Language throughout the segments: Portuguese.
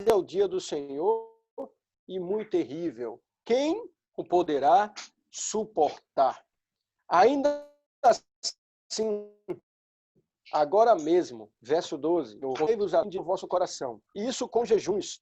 é o dia do Senhor e muito terrível. Quem o poderá suportar? Ainda assim, agora mesmo, verso 12, louvai-vos de vosso coração, e isso com jejuns,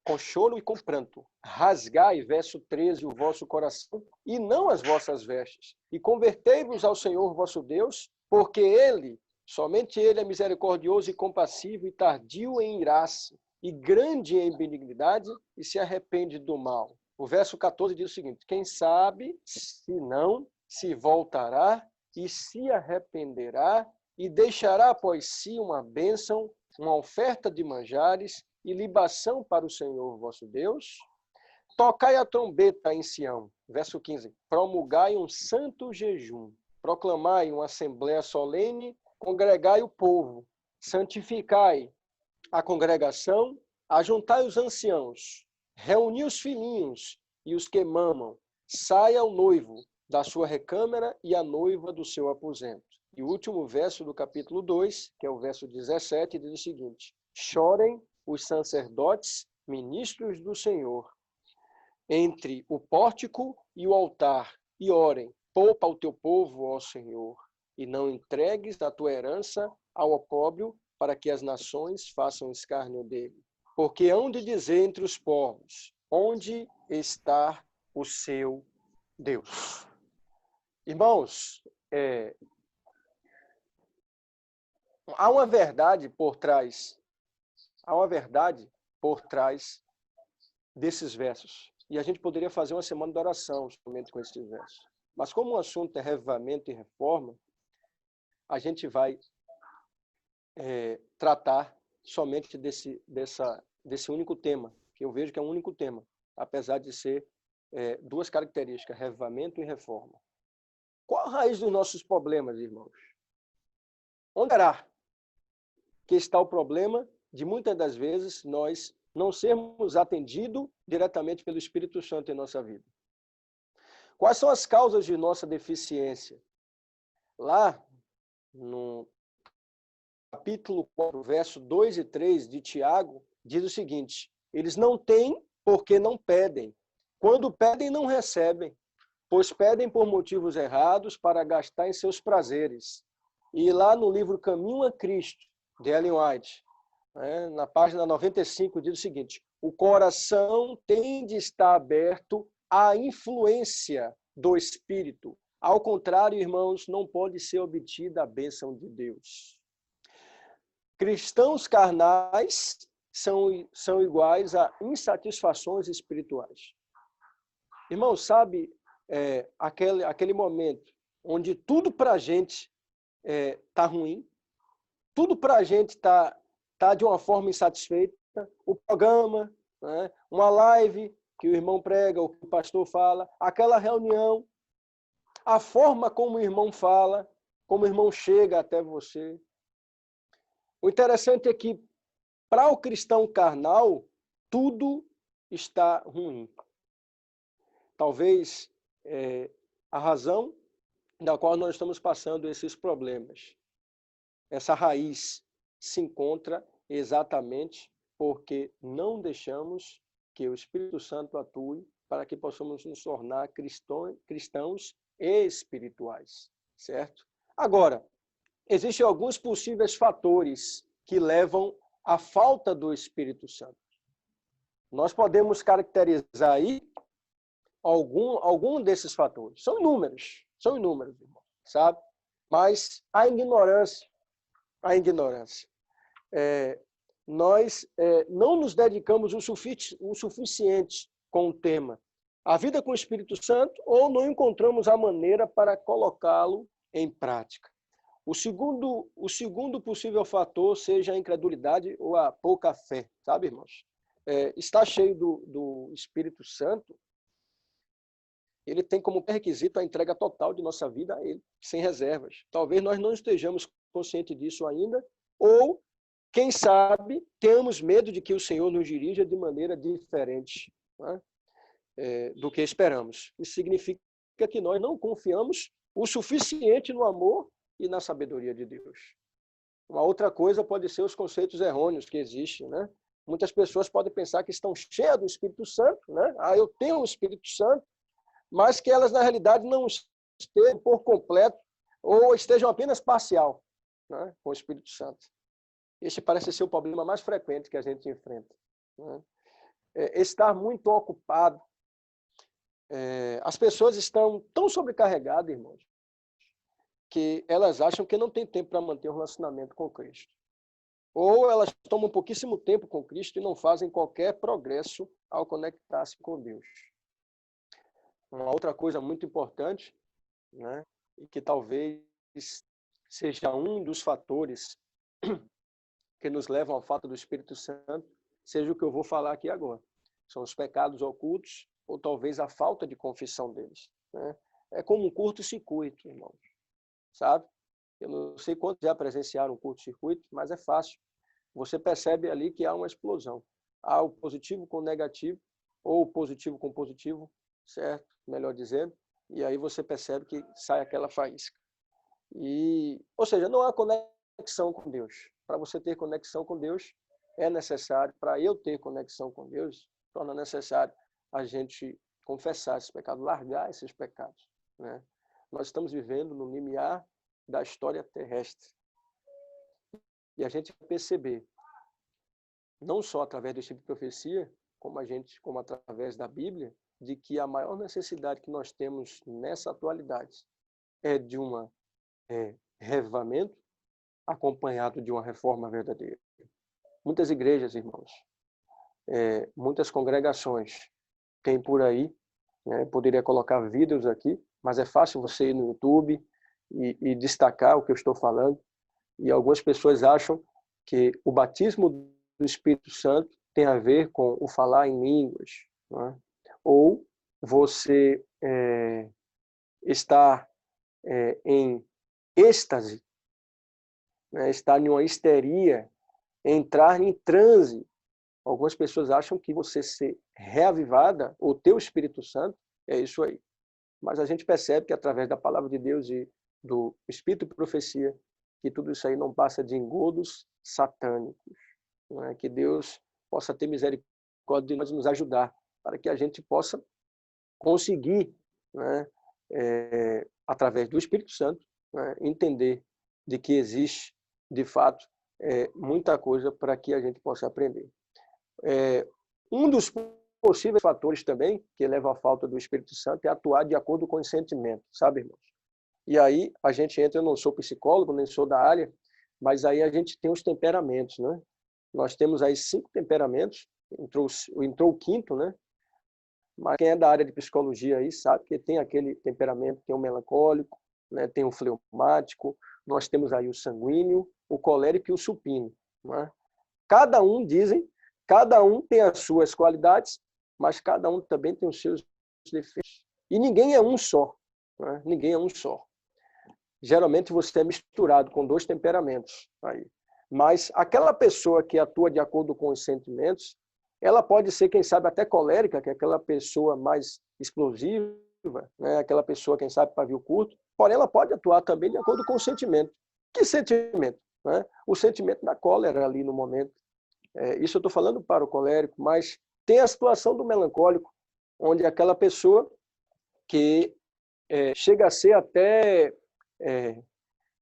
com choro e com pranto. Rasgai, verso 13, o vosso coração, e não as vossas vestes, e convertei-vos ao Senhor vosso Deus, porque Ele, somente Ele é misericordioso e compassivo, e tardio em irar-se, e grande em benignidade, e se arrepende do mal. O verso 14 diz o seguinte: quem sabe, se não, se voltará, e se arrependerá, e deixará após si uma bênção, uma oferta de manjares e libação para o Senhor vosso Deus. Tocai a trombeta em Sião, verso 15, promulgai um santo jejum, proclamai uma assembléia solene, congregai o povo, santificai a congregação, ajuntai os anciãos, reuni os filhinhos e os que mamam, saia o noivo da sua recâmara e a noiva do seu aposento. E o último verso do capítulo 2, que é o verso 17, diz o seguinte: chorem os sacerdotes, ministros do Senhor, entre o pórtico e o altar, e orem, poupa o teu povo, ó Senhor, e não entregues a tua herança ao opróbrio, para que as nações façam escárnio dele. Porque hão de dizer entre os povos, onde está o seu Deus? Irmãos, há uma verdade por trás desses versos. E a gente poderia fazer uma semana de oração somente com esses versos. Mas como o assunto é revivamento e reforma, a gente vai tratar somente desse único tema, que eu vejo que é um único tema, apesar de ser duas características, revivamento e reforma. Qual a raiz dos nossos problemas, irmãos? Onde será que está o problema de muitas das vezes nós não sermos atendidos diretamente pelo Espírito Santo em nossa vida? Quais são as causas de nossa deficiência? Lá no capítulo 4, verso 2 e 3 de Tiago, diz o seguinte: eles não têm porque não pedem. Quando pedem, não recebem, pois pedem por motivos errados para gastar em seus prazeres. E lá no livro Caminho a Cristo, de Ellen White, na página 95, diz o seguinte: o coração tem de estar aberto à influência do Espírito. Ao contrário, irmãos, não pode ser obtida a bênção de Deus. Cristãos carnais são iguais a insatisfações espirituais. Irmãos, sabe aquele momento onde tudo para a gente está ruim, tudo para a gente está de uma forma insatisfeita, o programa, né, uma live que o irmão prega, o que o pastor fala, aquela reunião, a forma como o irmão fala, como o irmão chega até você. O interessante é que, para o cristão carnal, tudo está ruim. Talvez a razão da qual nós estamos passando esses problemas, essa raiz se encontra exatamente porque não deixamos que o Espírito Santo atue para que possamos nos tornar cristãos espirituais, certo? Agora, existem alguns possíveis fatores que levam à falta do Espírito Santo. Nós podemos caracterizar aí algum desses fatores. São inúmeros, irmão, sabe? Mas a ignorância. Nós não nos dedicamos o suficiente com o tema. A vida com o Espírito Santo, ou não encontramos a maneira para colocá-lo em prática. O segundo possível fator seja a incredulidade ou a pouca fé, sabe, irmãos? Estar cheio do Espírito Santo, ele tem como requisito a entrega total de nossa vida a ele, sem reservas. Talvez nós não estejamos conscientes disso ainda, ou, quem sabe, tenhamos medo de que o Senhor nos dirija de maneira diferente, né, do que esperamos. Isso significa que nós não confiamos o suficiente no amor e na sabedoria de Deus. Uma outra coisa pode ser os conceitos errôneos que existem, né? Muitas pessoas podem pensar que estão cheias do Espírito Santo, né? Ah, eu tenho o Espírito Santo, mas que elas, na realidade, não estejam por completo ou estejam apenas parcial, né, com o Espírito Santo. Este parece ser o problema mais frequente que a gente enfrenta, né? Estar muito ocupado. As pessoas estão tão sobrecarregadas, irmãos, que elas acham que não tem tempo para manter um relacionamento com Cristo. Ou elas tomam pouquíssimo tempo com Cristo e não fazem qualquer progresso ao conectar-se com Deus. Uma outra coisa muito importante, né, e que talvez seja um dos fatores que nos levam ao fato do Espírito Santo, seja o que eu vou falar aqui agora. São os pecados ocultos, ou talvez a falta de confissão deles, né? É como um curto-circuito, irmãos, sabe? Eu não sei quantos já presenciaram um curto-circuito, mas é fácil. Você percebe ali que há uma explosão. Há o positivo com o negativo, ou o positivo com o positivo, certo? Melhor dizendo. E aí você percebe que sai aquela faísca. Ou seja, não há conexão com Deus. Para você ter conexão com Deus, é necessário, para eu ter conexão com Deus, torna necessário a gente confessar esses pecados, largar esses pecados, né? Nós estamos vivendo no limiar da história terrestre. E a gente vai perceber, não só através do tipo de profecia, como através da Bíblia, de que a maior necessidade que nós temos nessa atualidade é de um reavivamento acompanhado de uma reforma verdadeira. Muitas igrejas, irmãos, muitas congregações têm por aí, né, poderia colocar vídeos aqui, mas é fácil você ir no YouTube e destacar o que eu estou falando. E algumas pessoas acham que o batismo do Espírito Santo tem a ver com o falar em línguas, né? Ou você estar em êxtase, né? Estar em uma histeria, entrar em transe. Algumas pessoas acham que você ser reavivada, ou ter o Espírito Santo, é isso aí. Mas a gente percebe que através da palavra de Deus e do Espírito de profecia, que tudo isso aí não passa de engodos satânicos. Não é? Que Deus possa ter misericórdia de nós, nos ajudar, para que a gente possa conseguir, né, através do Espírito Santo, né, entender de que existe, de fato, muita coisa para que a gente possa aprender. Um dos possíveis fatores também que leva à falta do Espírito Santo é atuar de acordo com os sentimentos, sabe, irmãos? E aí a gente entra, eu não sou psicólogo, nem sou da área, mas aí a gente tem os temperamentos, né? Nós temos aí 5 temperamentos, entrou o quinto, né? Mas quem é da área de psicologia aí sabe que tem aquele temperamento, tem o melancólico, né? Tem o fleumático, nós temos aí o sanguíneo, o colérico e o supino, né? Cada um tem as suas qualidades, mas cada um também tem os seus defeitos. E ninguém é um só, né? Ninguém é um só. Geralmente você é misturado com 2 temperamentos aí. Mas aquela pessoa que atua de acordo com os sentimentos, ela pode ser, quem sabe, até colérica, que é aquela pessoa mais explosiva, né? Aquela pessoa, quem sabe, pavio curto, porém ela pode atuar também de acordo com o sentimento. Que sentimento? Né? O sentimento da cólera ali no momento. Isso eu estou falando para o colérico, mas tem a situação do melancólico, onde aquela pessoa que chega a ser até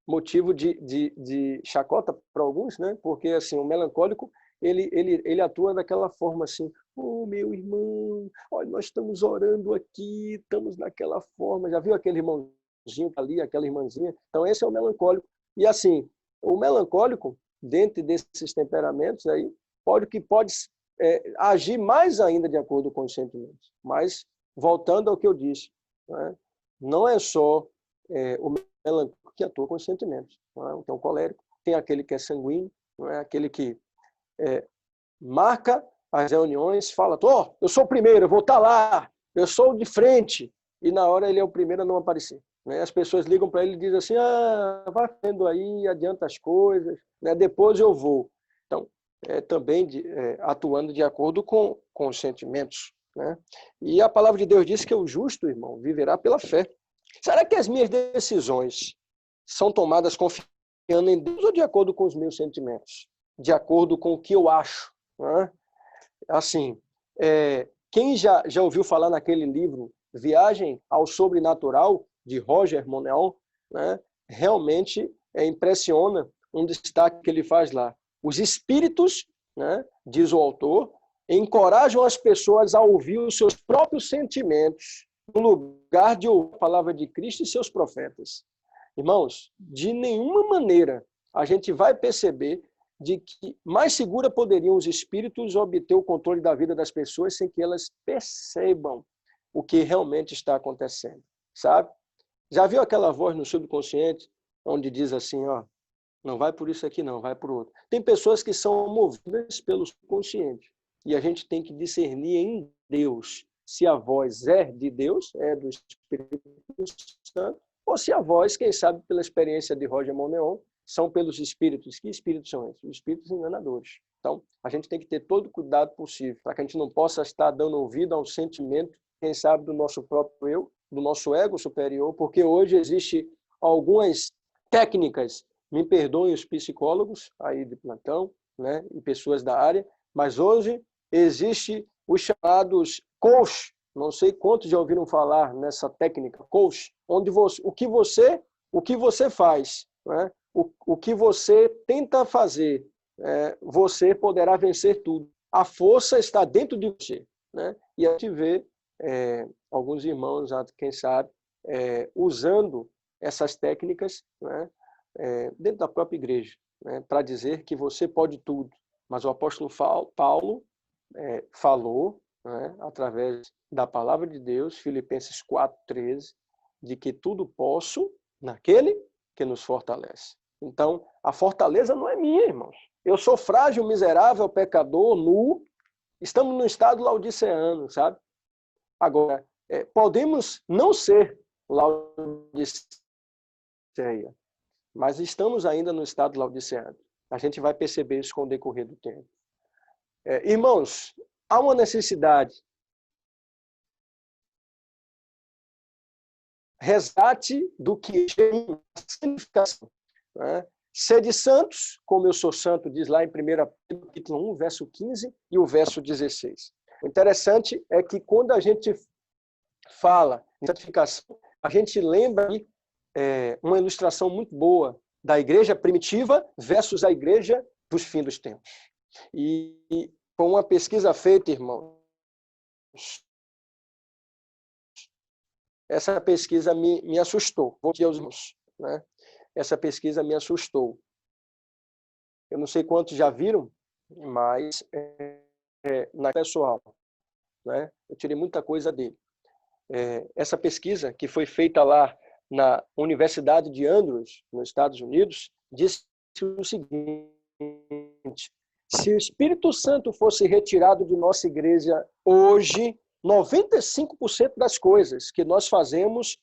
motivo de chacota para alguns, né? Porque assim, o melancólico ele atua daquela forma assim: oh, meu irmão, olha, nós estamos orando aqui, estamos naquela forma. Já viu aquele irmãozinho ali, aquela irmãzinha? Então esse é o melancólico. E assim, o melancólico, dentro desses temperamentos aí, pode agir mais ainda de acordo com os sentimentos. Mas voltando ao que eu disse, né? Não é só o melancólico que atua com os sentimentos. Não é? Tem o colérico, tem aquele que é sanguíneo, não é? Aquele que marca as reuniões, fala: eu sou o primeiro, eu vou estar lá, eu sou o de frente, e na hora ele é o primeiro a não aparecer. Né? As pessoas ligam para ele e dizem assim: vai vendo aí, adianta as coisas, né? Depois eu vou. Então, também atuando de acordo com os sentimentos. Né? E a palavra de Deus diz que o justo, irmão, viverá pela fé. Será que as minhas decisões são tomadas confiando em Deus ou de acordo com os meus sentimentos? De acordo com o que eu acho? né? Assim, quem já ouviu falar naquele livro Viagem ao Sobrenatural, de Roger Monneon, né? Realmente impressiona um destaque que ele faz lá. Os espíritos, né, diz o autor, encorajam as pessoas a ouvir os seus próprios sentimentos, no lugar de ouvir a palavra de Cristo e seus profetas. Irmãos, de nenhuma maneira a gente vai perceber de que mais segura poderiam os espíritos obter o controle da vida das pessoas sem que elas percebam o que realmente está acontecendo, sabe? Já viu aquela voz no subconsciente onde diz assim, ó, não vai por isso aqui não, vai por outro. Tem pessoas que são movidas pelo subconsciente e a gente tem que discernir em Deus se a voz é de Deus, é do Espírito Santo, ou se a voz, quem sabe pela experiência de Roger Monneon, são pelos espíritos. Que espíritos são esses? Os espíritos enganadores. Então, a gente tem que ter todo o cuidado possível para que a gente não possa estar dando ouvido a um sentimento, quem sabe, do nosso próprio eu, do nosso ego superior, porque hoje existe algumas técnicas, me perdoem os psicólogos aí de plantão, né, e pessoas da área, mas hoje existe os chamados coach, não sei quantos já ouviram falar nessa técnica coach, onde o que você faz, né, o que você tenta fazer, você poderá vencer tudo. A força está dentro de você, né? E a gente vê alguns irmãos, quem sabe, usando essas técnicas, né, dentro da própria igreja, né, para dizer que você pode tudo. Mas o apóstolo Paulo falou, né, através da palavra de Deus, Filipenses 4,13, de que tudo posso naquele que nos fortalece. Então, a fortaleza não é minha, irmãos. Eu sou frágil, miserável, pecador, nu. Estamos no estado laodiceano, sabe? Agora, podemos não ser laodiceia, mas estamos ainda no estado laodiceano. A gente vai perceber isso com o decorrer do tempo. Irmãos, há uma necessidade. Resgate do que é significação. Né? Sede santos, como eu sou santo, diz lá em 1 capítulo 1, verso 15 e o verso 16. O interessante é que quando a gente fala em santificação, a gente lembra uma ilustração muito boa da igreja primitiva versus a igreja dos fins dos tempos. E com uma pesquisa feita, irmãos, essa pesquisa me assustou. Vou dizer aos irmãos, né? Essa pesquisa me assustou. Eu não sei quantos já viram, mas na pessoal, né? Eu tirei muita coisa dele. Essa pesquisa, que foi feita lá na Universidade de Andrews, nos Estados Unidos, disse o seguinte: se o Espírito Santo fosse retirado de nossa igreja hoje, 95% das coisas que nós fazemos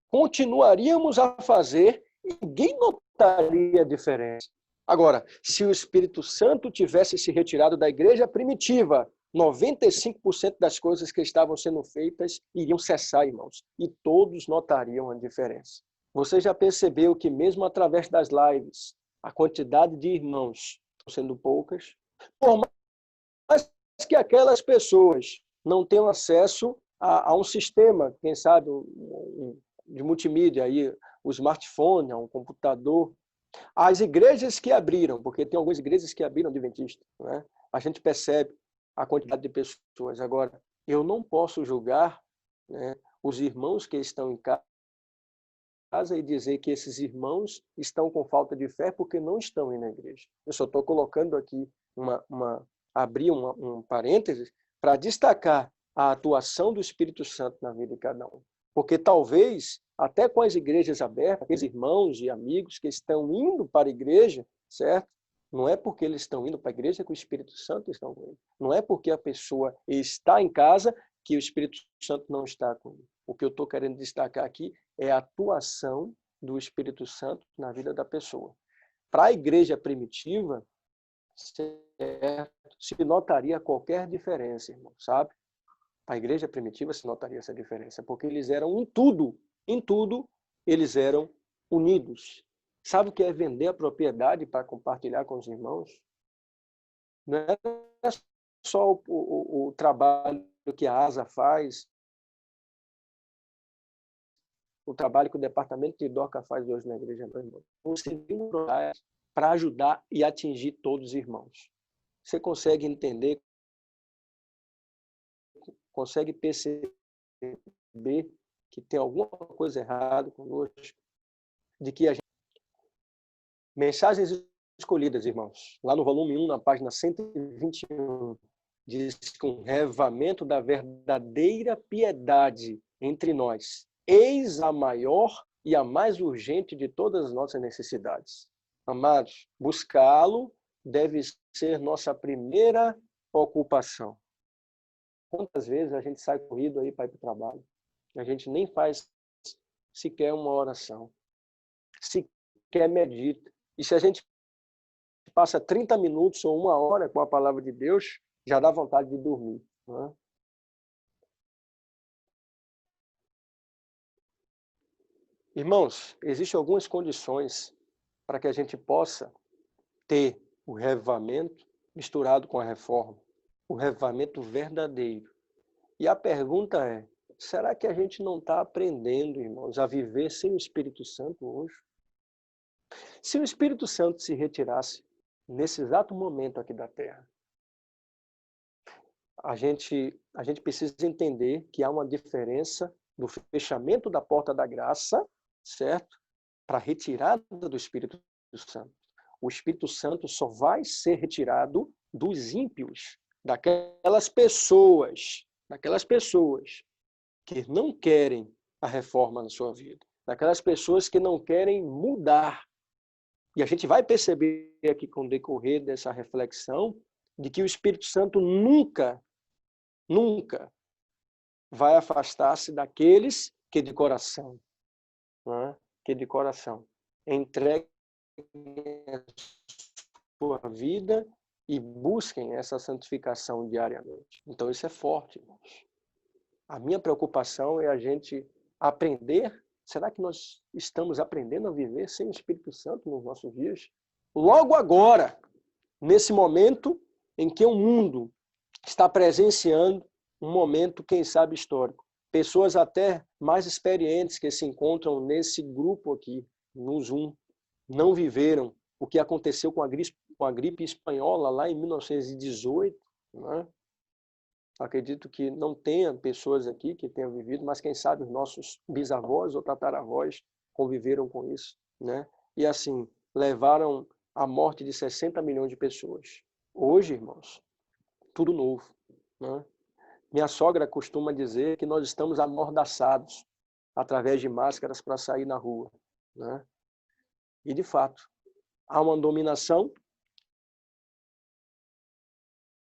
continuaríamos a fazer e ninguém notaria a diferença. Agora, se o Espírito Santo tivesse se retirado da igreja primitiva, 95% das coisas que estavam sendo feitas iriam cessar, irmãos, e todos notariam a diferença. Você já percebeu que mesmo através das lives, a quantidade de irmãos estão sendo poucas? Por mais que aquelas pessoas não tenham acesso a um sistema, quem sabe, de multimídia, aí, o smartphone, um computador, as igrejas que abriram, porque tem algumas igrejas que abriram adventistas, né? A gente percebe a quantidade de pessoas. Agora, eu não posso julgar, né, os irmãos que estão em casa e dizer que esses irmãos estão com falta de fé porque não estão indo na igreja. Eu só estou colocando aqui abrir um parênteses para destacar a atuação do Espírito Santo na vida de cada um. Porque talvez, até com as igrejas abertas, aqueles irmãos e amigos que estão indo para a igreja, certo? Não é porque eles estão indo para a igreja que o Espírito Santo está com ele. Não é porque a pessoa está em casa que o Espírito Santo não está com ele. O que eu estou querendo destacar aqui é a atuação do Espírito Santo na vida da pessoa. Para a igreja primitiva, se notaria qualquer diferença, irmão, sabe? A igreja primitiva se notaria essa diferença, porque eles eram em tudo eles eram unidos. Sabe o que é vender a propriedade para compartilhar com os irmãos? Não é só o trabalho que a ASA faz, o trabalho que o departamento de DOCA faz hoje na igreja, para ajudar e atingir todos os irmãos. Você consegue entender, consegue perceber que tem alguma coisa errada conosco, de que a gente... Mensagens escolhidas, irmãos, lá no volume 1, na página 121, diz que um revivamento da verdadeira piedade entre nós, eis a maior e a mais urgente de todas as nossas necessidades. Amados, buscá-lo deve ser nossa primeira ocupação. Quantas vezes a gente sai corrido aí para ir para o trabalho? A gente nem faz sequer uma oração, sequer medita. E se a gente passa 30 minutos ou uma hora com a palavra de Deus, já dá vontade de dormir. Né? Irmãos, existem algumas condições para que a gente possa ter o revivamento misturado com a reforma. O revivamento verdadeiro. E a pergunta é, será que a gente não está aprendendo, irmãos, a viver sem o Espírito Santo hoje? Se o Espírito Santo se retirasse nesse exato momento aqui da Terra, a gente precisa entender que há uma diferença do fechamento da porta da graça, certo? Para a retirada do Espírito Santo. O Espírito Santo só vai ser retirado dos ímpios, daquelas pessoas que não querem a reforma na sua vida, daquelas pessoas que não querem mudar. E a gente vai perceber aqui com o decorrer dessa reflexão de que o Espírito Santo nunca vai afastar-se daqueles que de coração, entreguem a sua vida e busquem essa santificação diariamente. Então isso é forte, irmãos. A minha preocupação é a gente aprender. Será que nós estamos aprendendo a viver sem o Espírito Santo nos nossos dias? Logo agora, nesse momento em que o mundo está presenciando um momento, quem sabe, histórico. Pessoas até mais experientes que se encontram nesse grupo aqui, no Zoom, não viveram o que aconteceu com a gripe espanhola lá em 1918. Né? Acredito que não tenha pessoas aqui que tenham vivido, mas quem sabe os nossos bisavós ou tataravós conviveram com isso. Né? E assim, levaram à morte de 60 milhões de pessoas. Hoje, irmãos, tudo novo. Né? Minha sogra costuma dizer que nós estamos amordaçados através de máscaras para sair na rua. Né? E, de fato, há uma dominação.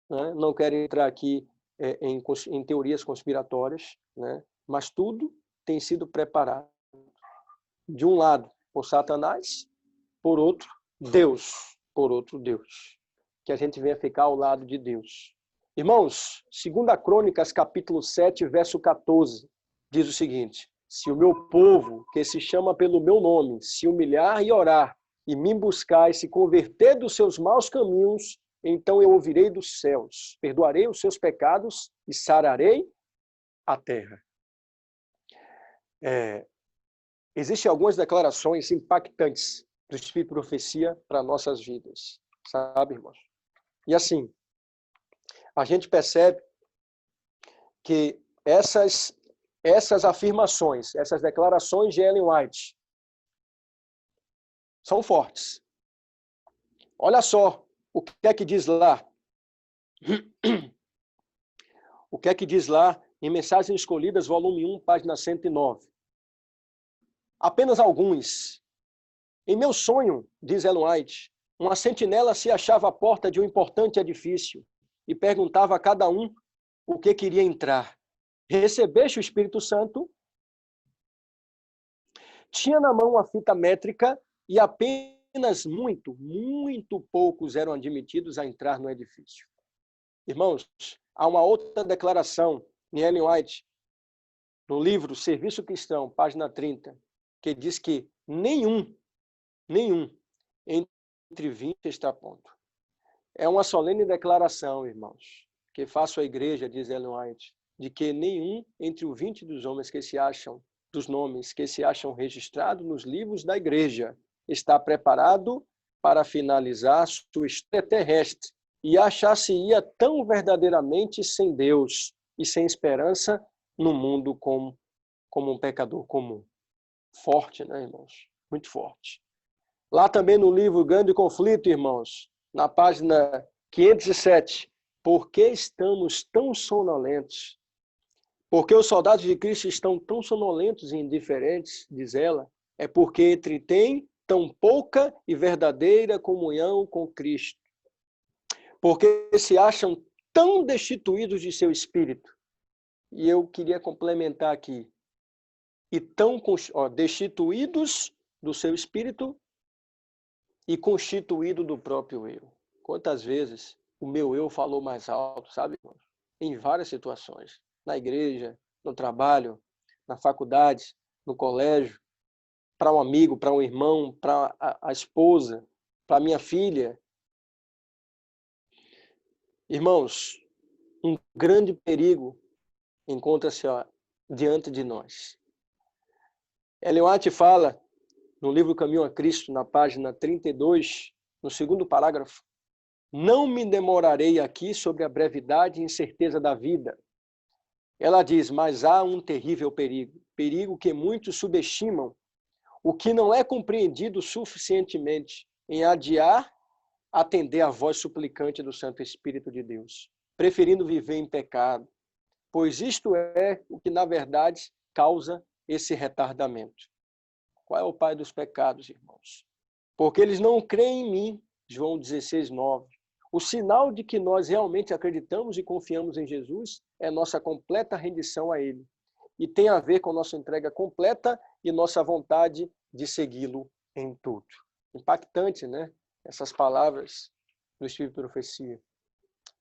Né? Não quero entrar aqui em teorias conspiratórias, né? Mas tudo tem sido preparado. De um lado, por Satanás, por outro, Deus. Por outro, Deus. Que a gente venha ficar ao lado de Deus. Irmãos, 2 Crônicas, capítulo 7, verso 14, diz o seguinte: se o meu povo, que se chama pelo meu nome, se humilhar e orar, e me buscar e se converter dos seus maus caminhos, então eu ouvirei dos céus, perdoarei os seus pecados e sararei a terra. Existem algumas declarações impactantes do Espírito de Profecia para nossas vidas, sabe, irmãos? E assim, a gente percebe que essas afirmações, essas declarações de Ellen White são fortes. Olha só o que é que diz lá. O que é que diz lá em Mensagens Escolhidas, volume 1, página 109. Apenas alguns. Em meu sonho, diz Ellen White, uma sentinela se achava à porta de um importante edifício e perguntava a cada um o que queria entrar. Recebeste o Espírito Santo? Tinha na mão uma fita métrica e apenas muito poucos eram admitidos a entrar no edifício. Irmãos, há uma outra declaração em Ellen White, no livro Serviço Cristão, página 30, que diz que nenhum entre 20 está a ponto. É uma solene declaração, irmãos, que faço à igreja, diz Ellen White, de que nenhum entre os 20 dos homens que se acham, dos nomes que se acham registrados nos livros da igreja, está preparado para finalizar sua história terrestre e achar-se-ia tão verdadeiramente sem Deus e sem esperança no mundo como um pecador comum. Forte, né, irmãos? Muito forte. Lá também no livro Grande Conflito, irmãos, na página 507, por que estamos tão sonolentos? Por que os soldados de Cristo estão tão sonolentos e indiferentes, diz ela, é porque entretêm tão pouca e verdadeira comunhão com Cristo. Porque se acham tão destituídos de seu espírito. E eu queria complementar aqui. E tão destituídos do seu espírito e constituído do próprio eu. Quantas vezes o meu eu falou mais alto, sabe, irmão? Em várias situações. Na igreja, no trabalho, na faculdade, no colégio, para um amigo, para um irmão, para a esposa, para minha filha. Irmãos, um grande perigo encontra-se diante de nós. Ellen White fala, no livro Caminho a Cristo, na página 32, no segundo parágrafo, não me demorarei aqui sobre a brevidade e incerteza da vida. Ela diz, mas há um terrível perigo, perigo que muitos subestimam, o que não é compreendido suficientemente em adiar atender à voz suplicante do Santo Espírito de Deus, preferindo viver em pecado, pois isto é o que, na verdade, causa esse retardamento. Qual é o pai dos pecados, irmãos? Porque eles não creem em mim, João 16, 9. O sinal de que nós realmente acreditamos e confiamos em Jesus é nossa completa rendição a Ele. E tem a ver com nossa entrega completa e nossa vontade de segui-lo em tudo. Impactante, né? Essas palavras do Espírito de Profecia.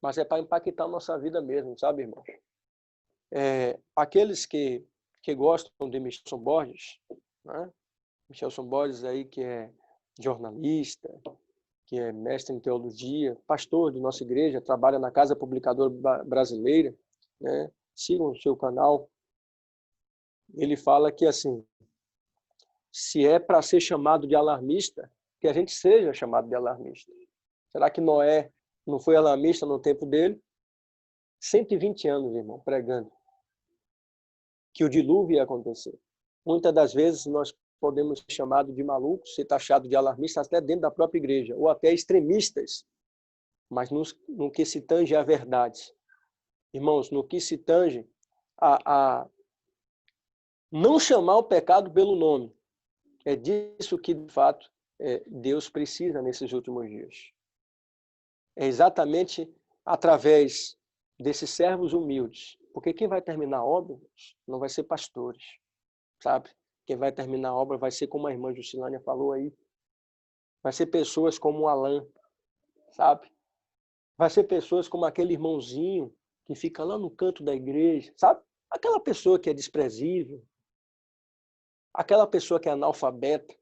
Mas é para impactar a nossa vida mesmo, sabe, irmãos? Aqueles que gostam de Michelson Borges, né? Michelson Borges aí que é jornalista, que é mestre em teologia, pastor de nossa igreja, trabalha na Casa Publicadora Brasileira, né? Sigam o seu canal. Ele fala que, assim, se é para ser chamado de alarmista, que a gente seja chamado de alarmista. Será que Noé não foi alarmista no tempo dele? 120 anos, irmão, pregando que o dilúvio ia acontecer. Muitas das vezes nós podemos ser chamados de malucos, ser taxados de alarmistas até dentro da própria igreja, ou até extremistas, mas no que se tange à verdade. Irmãos, no que se tange a não chamar o pecado pelo nome. É disso que, de fato, Deus precisa nesses últimos dias. É exatamente através desses servos humildes. Porque quem vai terminar a obra não vai ser pastores, sabe? Quem vai terminar a obra vai ser, como a irmã Juscelânia falou aí, vai ser pessoas como o Alain, sabe? Vai ser pessoas como aquele irmãozinho que fica lá no canto da igreja, sabe? Aquela pessoa que é desprezível, aquela pessoa que é analfabeta,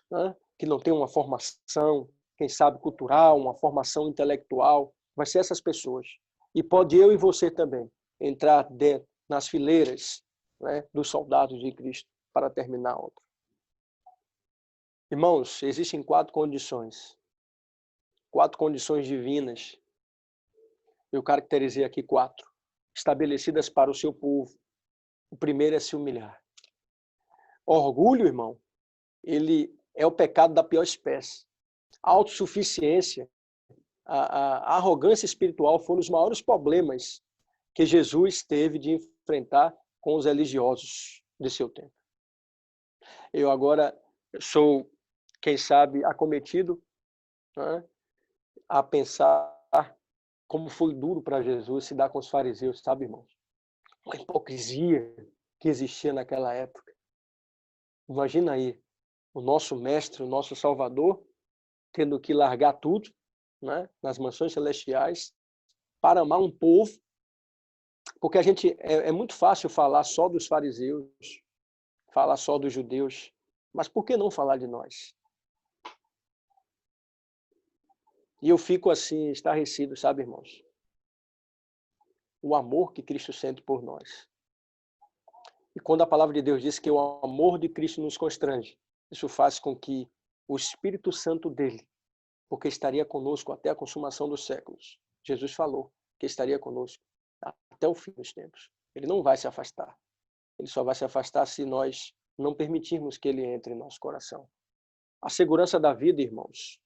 né? Que não tem uma formação, quem sabe, cultural, uma formação intelectual, vai ser essas pessoas. E pode eu e você também entrar dentro, nas fileiras, né, dos soldados de Cristo para terminar a obra. Irmãos, existem 4 condições. 4 condições divinas. Eu caracterizei aqui 4, estabelecidas para o seu povo. O primeiro é se humilhar. Orgulho, irmão, ele é o pecado da pior espécie. A autossuficiência, a arrogância espiritual foram os maiores problemas que Jesus teve de enfrentar com os religiosos de seu tempo. Eu agora sou, quem sabe, acometido, né, a pensar como foi duro para Jesus se dar com os fariseus, sabe, irmãos? A hipocrisia que existia naquela época. Imagina aí, o nosso mestre, o nosso Salvador, tendo que largar tudo, né, nas mansões celestiais, para amar um povo, porque a gente é muito fácil falar só dos fariseus, falar só dos judeus, mas por que não falar de nós? E eu fico assim, estarrecido, sabe, irmãos? O amor que Cristo sente por nós. E quando a palavra de Deus diz que o amor de Cristo nos constrange, isso faz com que o Espírito Santo dele, porque estaria conosco até a consumação dos séculos. Jesus falou que estaria conosco até o fim dos tempos. Ele não vai se afastar. Ele só vai se afastar se nós não permitirmos que ele entre em nosso coração. A segurança da vida, irmãos,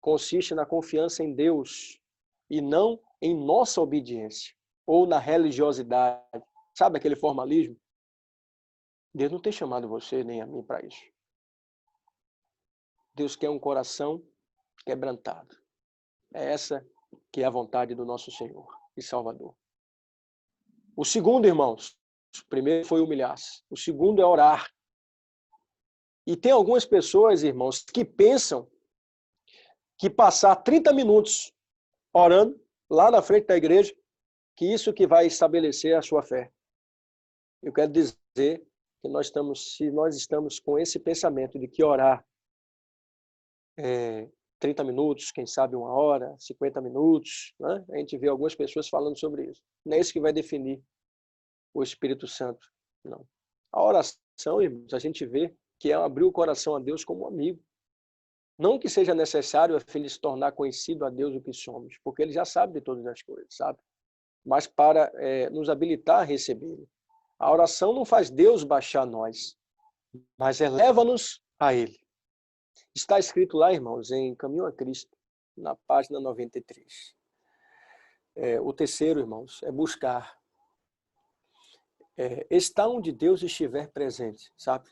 consiste na confiança em Deus e não em nossa obediência ou na religiosidade. Sabe aquele formalismo? Deus não tem chamado você nem a mim para isso. Deus quer um coração quebrantado. É essa que é a vontade do nosso Senhor e Salvador. O segundo, irmãos, o primeiro foi humilhar-se. O segundo é orar. E tem algumas pessoas, irmãos, que pensam que passar 30 minutos orando lá na frente da igreja, que isso que vai estabelecer a sua fé. Eu quero dizer que se nós estamos com esse pensamento de que orar 30 minutos, quem sabe 1 hora, 50 minutos, né? A gente vê algumas pessoas falando sobre isso. Não é isso que vai definir o Espírito Santo, não. A oração, irmãos, a gente vê que é abrir o coração a Deus como amigo. Não que seja necessário a filho se tornar conhecido a Deus o que somos, porque ele já sabe de todas as coisas, sabe? Mas para nos habilitar a recebê-lo. A oração não faz Deus baixar nós, mas eleva-nos a ele. Está escrito lá, irmãos, em Caminho a Cristo, na página 93. O terceiro, irmãos, é buscar. Estar onde Deus estiver presente, sabe?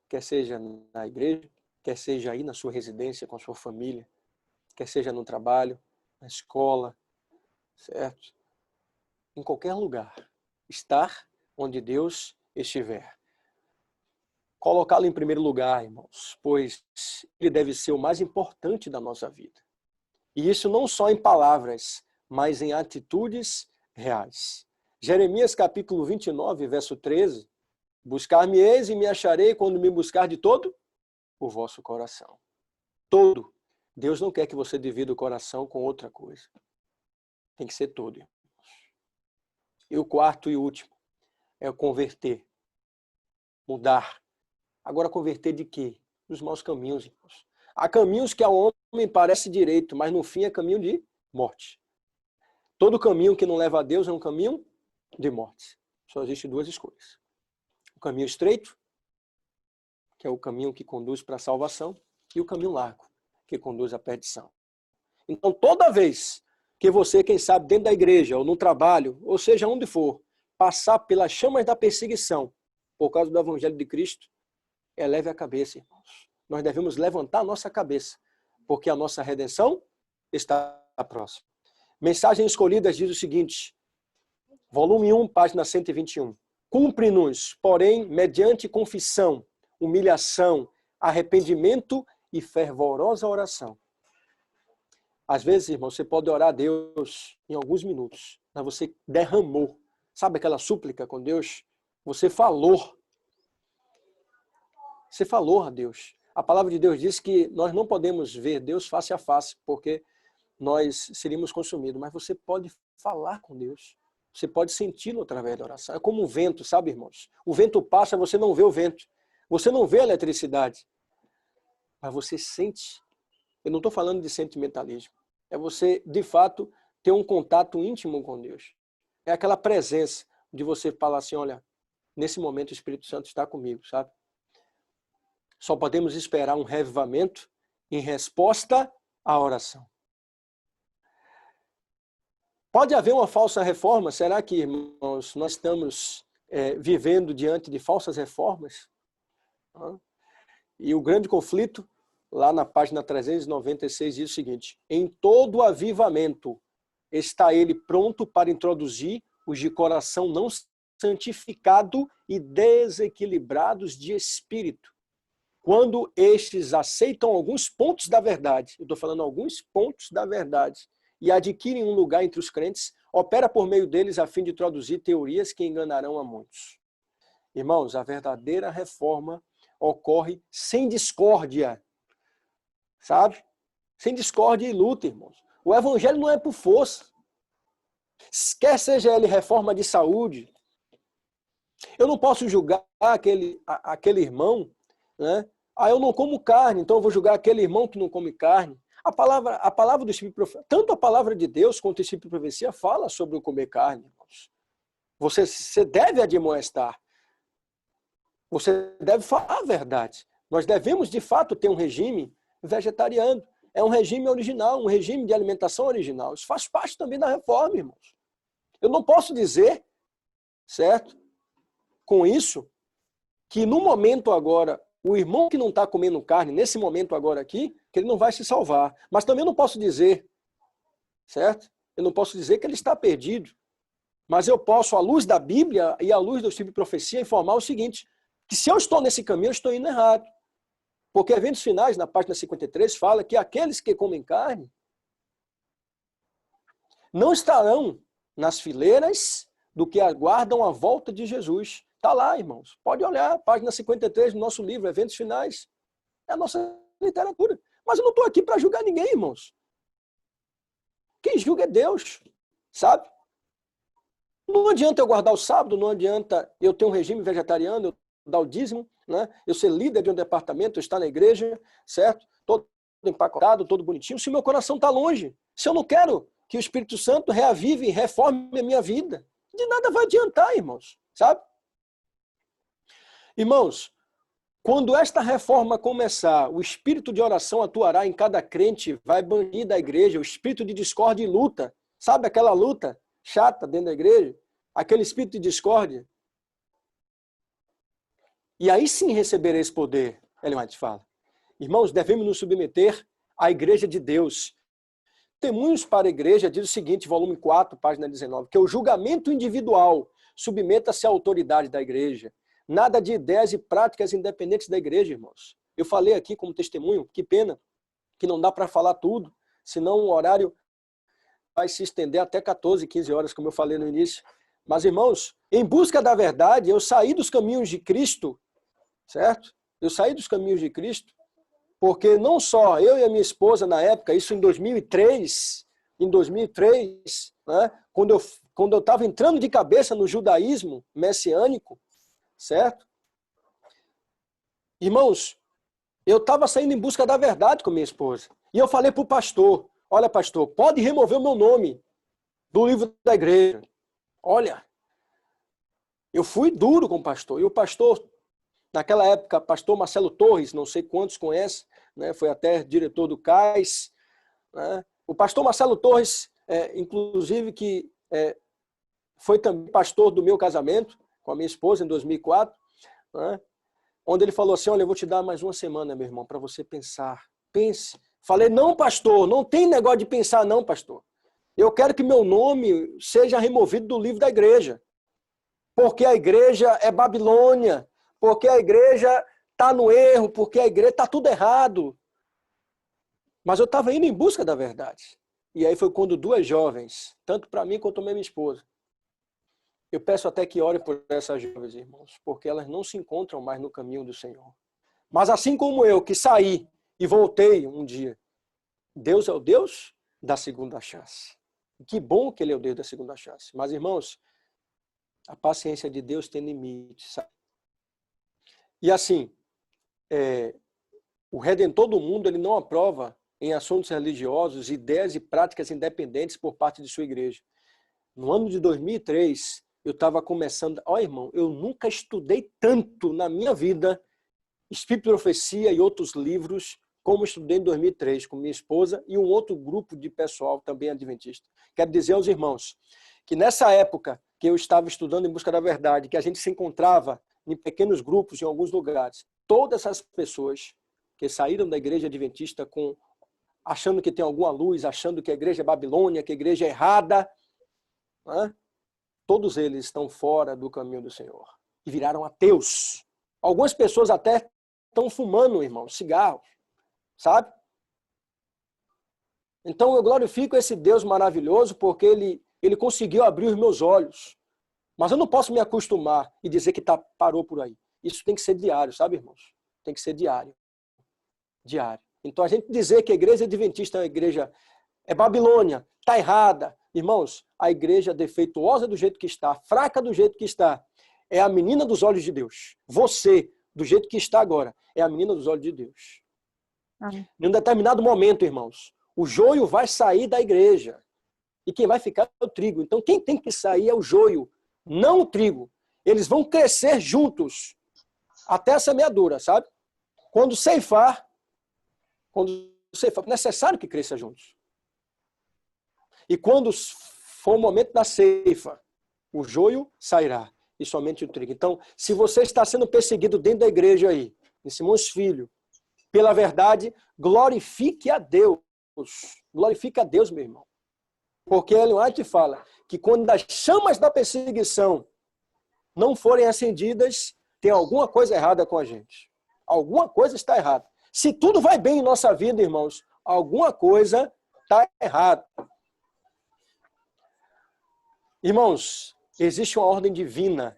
Quer seja na igreja, quer seja aí na sua residência, com a sua família, quer seja no trabalho, na escola, certo? Em qualquer lugar. Estar onde Deus estiver. Colocá-lo em primeiro lugar, irmãos, pois ele deve ser o mais importante da nossa vida. E isso não só em palavras, mas em atitudes reais. Jeremias capítulo 29, verso 13. Buscar-me-eis e me acharei quando me buscar de todo o vosso coração. Todo. Deus não quer que você divida o coração com outra coisa. Tem que ser todo, irmãos. E o quarto e último é o converter. Mudar. Agora, converter de quê? Dos maus caminhos, irmãos. Há caminhos que ao homem parece direito, mas no fim é caminho de morte. Todo caminho que não leva a Deus é um caminho de morte. Só existem duas escolhas. O caminho estreito, que é o caminho que conduz para a salvação, e o caminho largo, que conduz à perdição. Então, toda vez que você, quem sabe, dentro da igreja, ou no trabalho, ou seja, onde for, passar pelas chamas da perseguição, por causa do Evangelho de Cristo, eleve a cabeça, irmãos. Nós devemos levantar a nossa cabeça, porque a nossa redenção está próxima. Mensagem Escolhidas diz o seguinte, volume 1, página 121. Cumpre-nos, porém, mediante confissão, humilhação, arrependimento e fervorosa oração. Às vezes, irmão, você pode orar a Deus em alguns minutos, mas você derramou. Sabe aquela súplica com Deus? Você falou. Você falou a Deus. A palavra de Deus diz que nós não podemos ver Deus face a face, porque nós seríamos consumidos. Mas você pode falar com Deus. Você pode senti-lo através da oração. É como um vento, sabe, irmãos? O vento passa, você não vê o vento. Você não vê a eletricidade. Mas você sente. Eu não estou falando de sentimentalismo. É você, de fato, ter um contato íntimo com Deus. É aquela presença de você falar assim, olha, nesse momento o Espírito Santo está comigo, sabe? Só podemos esperar um revivamento em resposta à oração. Pode haver uma falsa reforma? Será que, irmãos, nós estamos vivendo diante de falsas reformas? E o grande conflito, lá na página 396, diz o seguinte, em todo avivamento está ele pronto para introduzir os de coração não santificado e desequilibrados de espírito. Quando estes aceitam alguns pontos da verdade, eu estou falando alguns pontos da verdade, e adquirem um lugar entre os crentes, opera por meio deles a fim de introduzir teorias que enganarão a muitos. Irmãos, a verdadeira reforma ocorre sem discórdia, sabe? Sem discórdia e luta, irmãos. O evangelho não é por força. Quer seja ele reforma de saúde, eu não posso julgar aquele irmão, né? Eu não como carne, então eu vou julgar aquele irmão que não come carne. A palavra do Espírito Profecia, tanto a palavra de Deus quanto o Espírito Profecia fala sobre o comer carne, irmãos. Você deve admoestar. Você deve falar a verdade. Nós devemos, de fato, ter um regime vegetariano. É um regime original, um regime de alimentação original. Isso faz parte também da reforma, irmãos. Eu não posso dizer, certo, com isso, que no momento agora, o irmão que não está comendo carne, nesse momento agora aqui, que ele não vai se salvar. Mas também não posso dizer, certo? Eu não posso dizer que ele está perdido. Mas eu posso, à luz da Bíblia e à luz do Espírito de Profecia, informar o seguinte, que se eu estou nesse caminho, eu estou indo errado. Porque Eventos Finais, na página 53, fala que aqueles que comem carne não estarão nas fileiras do que aguardam a volta de Jesus. Está lá, irmãos. Pode olhar, página 53 do nosso livro, Eventos Finais. É a nossa literatura. Mas eu não estou aqui para julgar ninguém, irmãos. Quem julga é Deus, sabe? Não adianta eu guardar o sábado, não adianta eu ter um regime vegetariano, eu dar o dízimo, né? Eu ser líder de um departamento, eu estar na igreja, certo? Todo empacotado, todo bonitinho, se meu coração está longe. Se eu não quero que o Espírito Santo reavive e reforme a minha vida, de nada vai adiantar, irmãos, sabe? Irmãos, quando esta reforma começar, o espírito de oração atuará em cada crente, vai banir da igreja o espírito de discórdia e luta. Sabe aquela luta chata dentro da igreja? Aquele espírito de discórdia. E aí sim recebereis poder, Ellen White fala. Irmãos, devemos nos submeter à igreja de Deus. Testemunhos para a igreja diz o seguinte, volume 4, página 19, que o julgamento individual submeta-se à autoridade da igreja. Nada de ideias e práticas independentes da igreja, irmãos. Eu falei aqui como testemunho, que pena que não dá para falar tudo, senão o horário vai se estender até 14, 15 horas, como eu falei no início. Mas, irmãos, em busca da verdade, eu saí dos caminhos de Cristo, certo? Eu saí dos caminhos de Cristo, porque não só eu e a minha esposa, na época, isso em 2003, né, quando eu estava entrando de cabeça no judaísmo messiânico, certo? Irmãos, eu estava saindo em busca da verdade com minha esposa. E eu falei para o pastor, olha pastor, pode remover o meu nome do livro da igreja. Olha, eu fui duro com o pastor. E o pastor, naquela época, pastor Marcelo Torres, não sei quantos conhecem, né, foi até diretor do CAIS. Né? O pastor Marcelo Torres, inclusive, que foi também pastor do meu casamento, com a minha esposa, em 2004, né? Onde ele falou assim, olha, eu vou te dar mais uma semana, meu irmão, para você pensar. Pense. Falei, não, pastor, não tem negócio de pensar, não, pastor. Eu quero que meu nome seja removido do livro da igreja. Porque a igreja é Babilônia, porque a igreja está no erro, porque a igreja está tudo errado. Mas eu estava indo em busca da verdade. E aí foi quando duas jovens, tanto para mim quanto para minha esposa, eu peço até que ore por essas jovens, irmãos, porque elas não se encontram mais no caminho do Senhor. Mas assim como eu, que saí e voltei um dia, Deus é o Deus da segunda chance. Que bom que Ele é o Deus da segunda chance. Mas, irmãos, a paciência de Deus tem limites, sabe? E assim, o Redentor do mundo, ele não aprova em assuntos religiosos ideias e práticas independentes por parte de sua igreja. No ano de 2003, eu estava começando... Olha, irmão, eu nunca estudei tanto na minha vida Espírito de Profecia e outros livros como estudei em 2003 com minha esposa e um outro grupo de pessoal também adventista. Quero dizer aos irmãos que nessa época que eu estava estudando em busca da verdade, que a gente se encontrava em pequenos grupos em alguns lugares, todas essas pessoas que saíram da igreja adventista achando que tem alguma luz, achando que a igreja é Babilônia, que a igreja é errada, né? Todos eles estão fora do caminho do Senhor e viraram ateus. Algumas pessoas até estão fumando, irmão, cigarro, sabe? Então eu glorifico esse Deus maravilhoso porque ele conseguiu abrir os meus olhos. Mas eu não posso me acostumar e dizer que parou por aí. Isso tem que ser diário, sabe, irmãos? Tem que ser diário. Diário. Então a gente dizer que a igreja adventista é uma igreja É Babilônia, está errada. Irmãos, a igreja defeituosa do jeito que está, fraca do jeito que está, é a menina dos olhos de Deus. Você, do jeito que está agora, é a menina dos olhos de Deus. Em um determinado momento, irmãos, o joio vai sair da igreja. E quem vai ficar é o trigo. Então, quem tem que sair é o joio, não o trigo. Eles vão crescer juntos até a semeadura, sabe? Quando ceifar, é necessário que cresça juntos. E quando for o momento da ceifa, o joio sairá e somente o trigo. Então, se você está sendo perseguido dentro da igreja aí, em Simões Filho, pela verdade, glorifique a Deus. Glorifique a Deus, meu irmão. Porque Ellen White fala que quando as chamas da perseguição não forem acendidas, tem alguma coisa errada com a gente. Alguma coisa está errada. Se tudo vai bem em nossa vida, irmãos, alguma coisa está errada. Irmãos, existe uma ordem divina.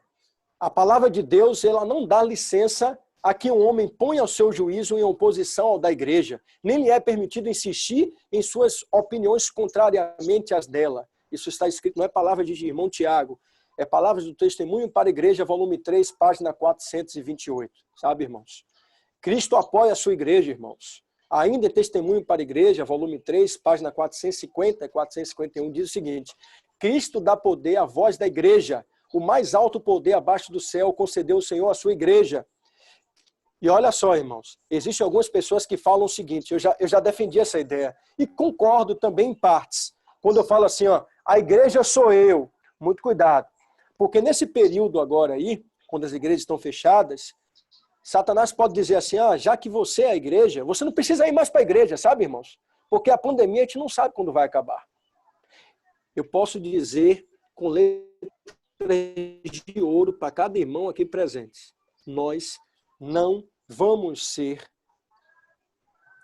A palavra de Deus, ela não dá licença a que um homem ponha o seu juízo em oposição ao da igreja. Nem lhe é permitido insistir em suas opiniões contrariamente às dela. Isso está escrito, não é palavra de irmão Tiago, é Palavras do Testemunho para a Igreja, volume 3, página 428. Sabe, irmãos? Cristo apoia a sua igreja, irmãos. Ainda em Testemunho para a Igreja, volume 3, página 450 e 451, diz o seguinte: Cristo dá poder à voz da igreja. O mais alto poder abaixo do céu concedeu o Senhor à sua igreja. E olha só, irmãos, existem algumas pessoas que falam o seguinte, eu já defendi essa ideia, e concordo também em partes. Quando eu falo assim, ó, a igreja sou eu, muito cuidado. Porque nesse período agora aí, quando as igrejas estão fechadas, Satanás pode dizer assim, já que você é a igreja, você não precisa ir mais para a igreja, sabe, irmãos? Porque a pandemia a gente não sabe quando vai acabar. Eu posso dizer com letras de ouro para cada irmão aqui presente, nós não vamos ser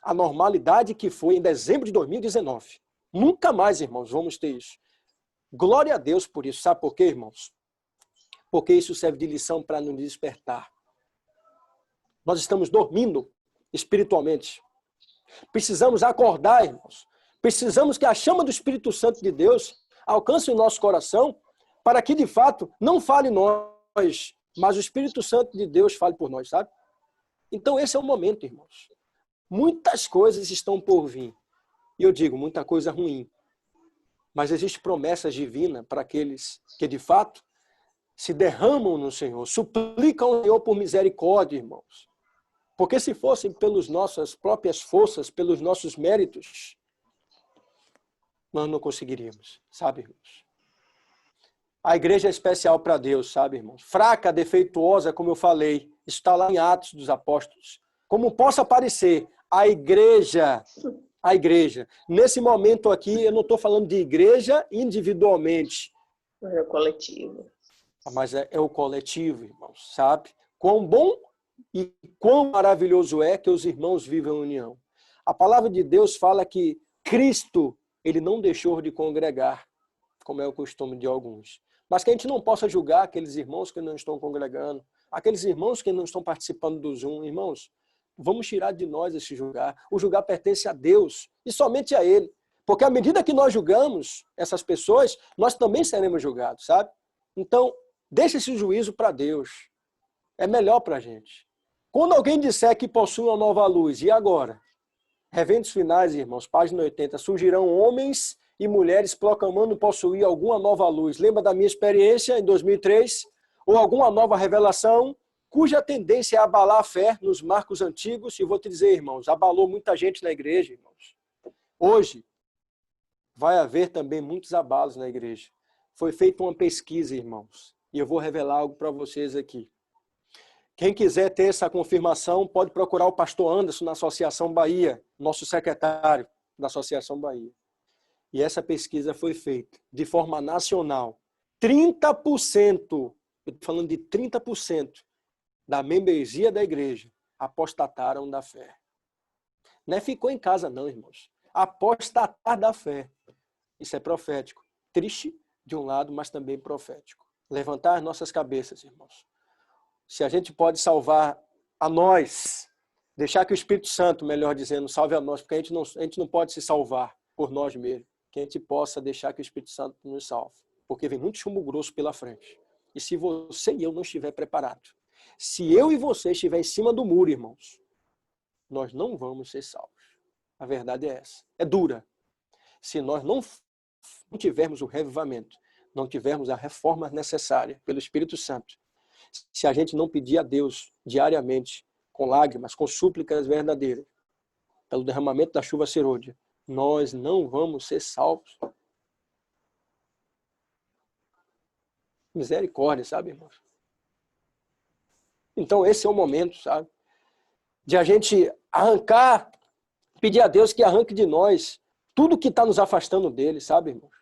a normalidade que foi em dezembro de 2019. Nunca mais, irmãos, vamos ter isso. Glória a Deus por isso. Sabe por quê, irmãos? Porque isso serve de lição para nos despertar. Nós estamos dormindo espiritualmente. Precisamos acordar, irmãos. Precisamos que a chama do Espírito Santo de Deus alcance o nosso coração para que, de fato, não fale nós, mas o Espírito Santo de Deus fale por nós, sabe? Então, esse é o momento, irmãos. Muitas coisas estão por vir. E eu digo, muita coisa ruim. Mas existem promessas divinas para aqueles que, de fato, se derramam no Senhor, suplicam ao Senhor por misericórdia, irmãos. Porque se fossem pelas nossas próprias forças, pelos nossos méritos, nós não conseguiríamos, sabe, irmãos? A igreja é especial para Deus, sabe, irmãos? Fraca, defeituosa, como eu falei, está lá em Atos dos Apóstolos. Como possa parecer, a igreja, nesse momento aqui, eu não estou falando de igreja individualmente. É o coletivo. Mas é o coletivo, irmãos, sabe? Quão bom e quão maravilhoso é que os irmãos vivem em união. A palavra de Deus fala que Cristo, ele não deixou de congregar, como é o costume de alguns. Mas que a gente não possa julgar aqueles irmãos que não estão congregando, aqueles irmãos que não estão participando do Zoom. Irmãos, vamos tirar de nós esse julgar. O julgar pertence a Deus e somente a Ele. Porque à medida que nós julgamos essas pessoas, nós também seremos julgados, sabe? Então, deixa esse juízo para Deus. É melhor para a gente. Quando alguém disser que possui uma nova luz, e agora? Eventos finais, irmãos, página 80, surgirão homens e mulheres proclamando possuir alguma nova luz. Lembra da minha experiência em 2003? Ou alguma nova revelação, cuja tendência é abalar a fé nos marcos antigos. E vou te dizer, irmãos, abalou muita gente na igreja, irmãos. Hoje, vai haver também muitos abalos na igreja. Foi feita uma pesquisa, irmãos, e eu vou revelar algo para vocês aqui. Quem quiser ter essa confirmação, pode procurar o pastor Anderson na Associação Bahia, nosso secretário da Associação Bahia. E essa pesquisa foi feita de forma nacional. 30%, eu estou falando de 30% da membresia da igreja apostataram da fé. Não é ficou em casa não, irmãos. Apostatar da fé. Isso é profético. Triste de um lado, mas também profético. Levantar as nossas cabeças, irmãos. Se a gente pode salvar a nós, deixar que o Espírito Santo, melhor dizendo, salve a nós, porque a gente não pode se salvar por nós mesmos, que a gente possa deixar que o Espírito Santo nos salve. Porque vem muito chumbo grosso pela frente. E se você e eu não estiver preparado, se eu e você estiver em cima do muro, irmãos, nós não vamos ser salvos. A verdade é essa. É dura. Se nós não tivermos o revivamento, não tivermos a reforma necessária pelo Espírito Santo, se a gente não pedir a Deus diariamente, com lágrimas, com súplicas verdadeiras, pelo derramamento da chuva serôdia, nós não vamos ser salvos. Misericórdia, sabe, irmãos? Então esse é o momento, sabe? De a gente arrancar, pedir a Deus que arranque de nós tudo que está nos afastando dele, sabe, irmãos?